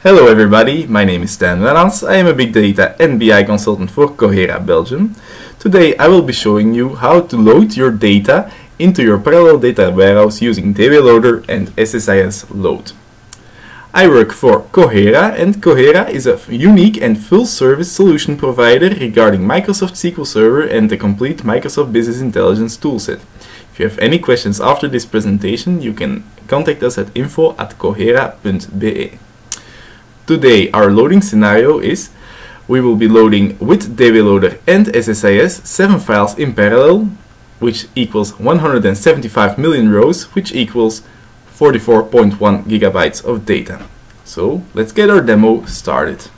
Hello everybody, my name is Stan Wijnands. I am a Big Data and BI consultant for Cohera Belgium. Today I will be showing you how to load your data into your parallel data warehouse using DWloader and SSIS load. I work for Cohera, and Cohera is a unique and full-service solution provider regarding Microsoft SQL Server and the complete Microsoft Business Intelligence toolset. If you have any questions after this presentation, you can contact us at info@cohera.be. Today our loading scenario is we will be loading with DWloader and SSIS 7 files in parallel, which equals 175 million rows, which equals 44.1 gigabytes of data. So let's get our demo started.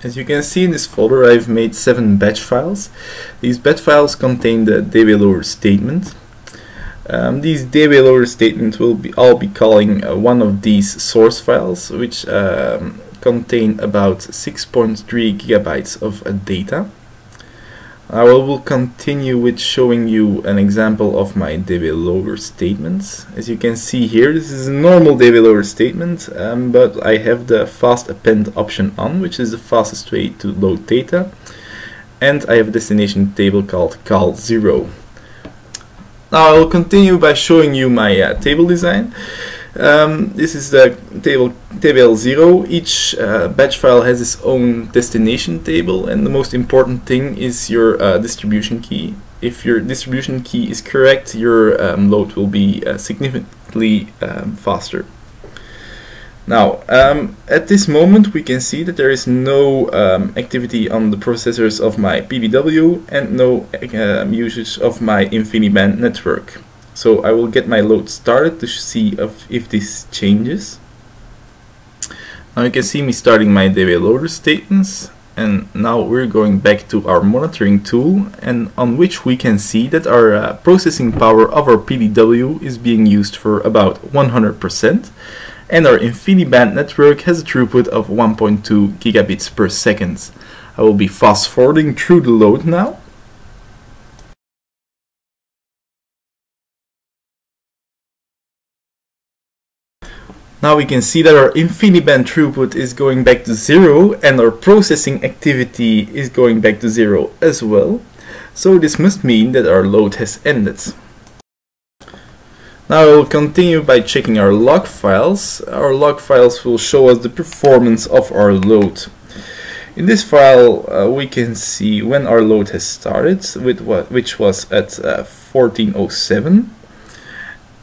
As you can see in this folder, I've made 7 batch files. These batch files contain the DWloader statement. These DWloader statements will all be calling one of these source files, which contain about 6.3 gigabytes of data. I will continue with showing you an example of my DWloader statements. As you can see here, this is a normal DWloader statement, but I have the fast append option on, which is the fastest way to load data, and I have a destination table called call0. Now I will continue by showing you my table design. This is the table 0. Each batch file has its own destination table, and the most important thing is your distribution key. If your distribution key is correct, your load will be significantly faster. Now, at this moment we can see that there is no activity on the processors of my PDW and no usage of my InfiniBand network. So I will get my load started to see if this changes. Now you can see me starting my DWloader statements, and now we're going back to our monitoring tool, and on which we can see that our processing power of our PDW is being used for about 100%. And our InfiniBand network has a throughput of 1.2 gigabits per second. I will be fast forwarding through the load now. Now we can see that our InfiniBand throughput is going back to 0, and our processing activity is going back to 0 as well. So this must mean that our load has ended. Now I will continue by checking our log files. Our log files will show us the performance of our load. In this file we can see when our load has started, which was at 14:07,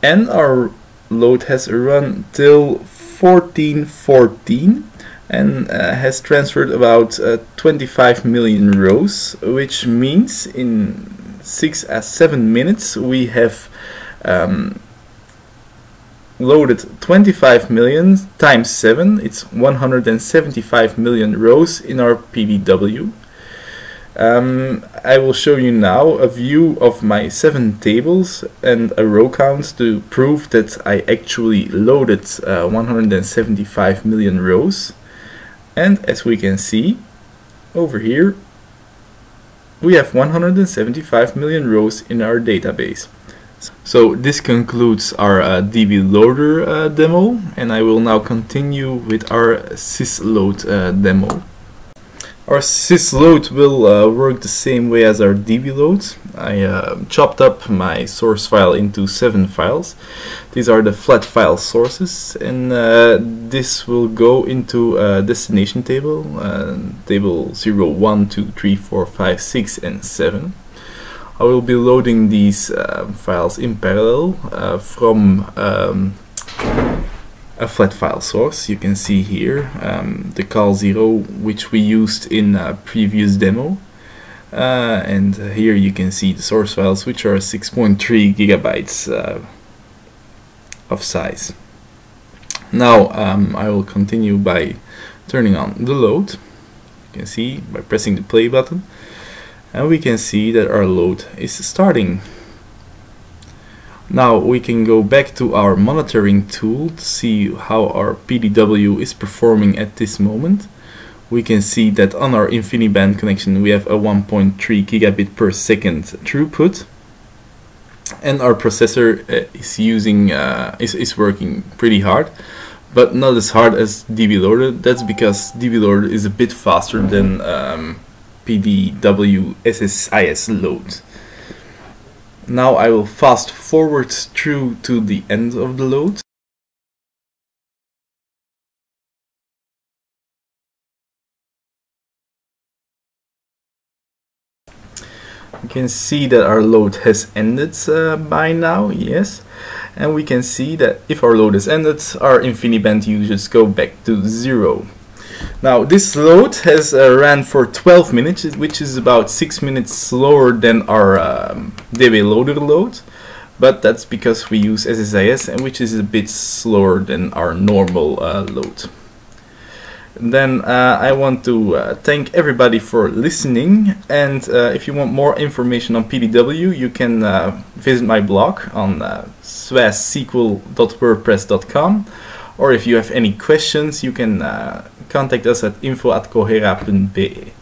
and our load has run till 14:14 and has transferred about 25 million rows, which means in 6 or 7 minutes we have loaded 25 million times 7, it's 175 million rows in our PDW. I will show you now a view of my 7 tables and a row count to prove that I actually loaded 175 million rows. And as we can see over here, we have 175 million rows in our database. So this concludes our DWloader demo, and I will now continue with our sysload demo. Our sysload will work the same way as our DWload. I chopped up my source file into 7 files. These are the flat file sources, and this will go into a destination table, table 0, 1, 2, 3, 4, 5, 6, and 7. I will be loading these files in parallel from a flat file source. You can see here the call0, which we used in a previous demo, and here you can see the source files, which are 6.3 gigabytes of size. Now I will continue by turning on the load. You can see by pressing the play button, and we can see that our load is starting. Now we can go back to our monitoring tool to see how our PDW is performing at this moment. We can see that on our InfiniBand connection we have a 1.3 gigabit per second throughput. and our processor is working pretty hard, but not as hard as DWloader. That's because DWloader is a bit faster than PDW SSIS load. Now I will fast forward through to the end of the load. You can see that our load has ended by now, yes. And we can see that if our load has ended, our InfiniBand users go back to 0. Now this load has ran for 12 minutes, which is about 6 minutes slower than our DWloader load. But that's because we use SSIS, and which is a bit slower than our normal load. Then I want to thank everybody for listening, and if you want more information on PDW, you can visit my blog on swassequel.wordpress.com, or if you have any questions, you can contact us at info@cohera.be.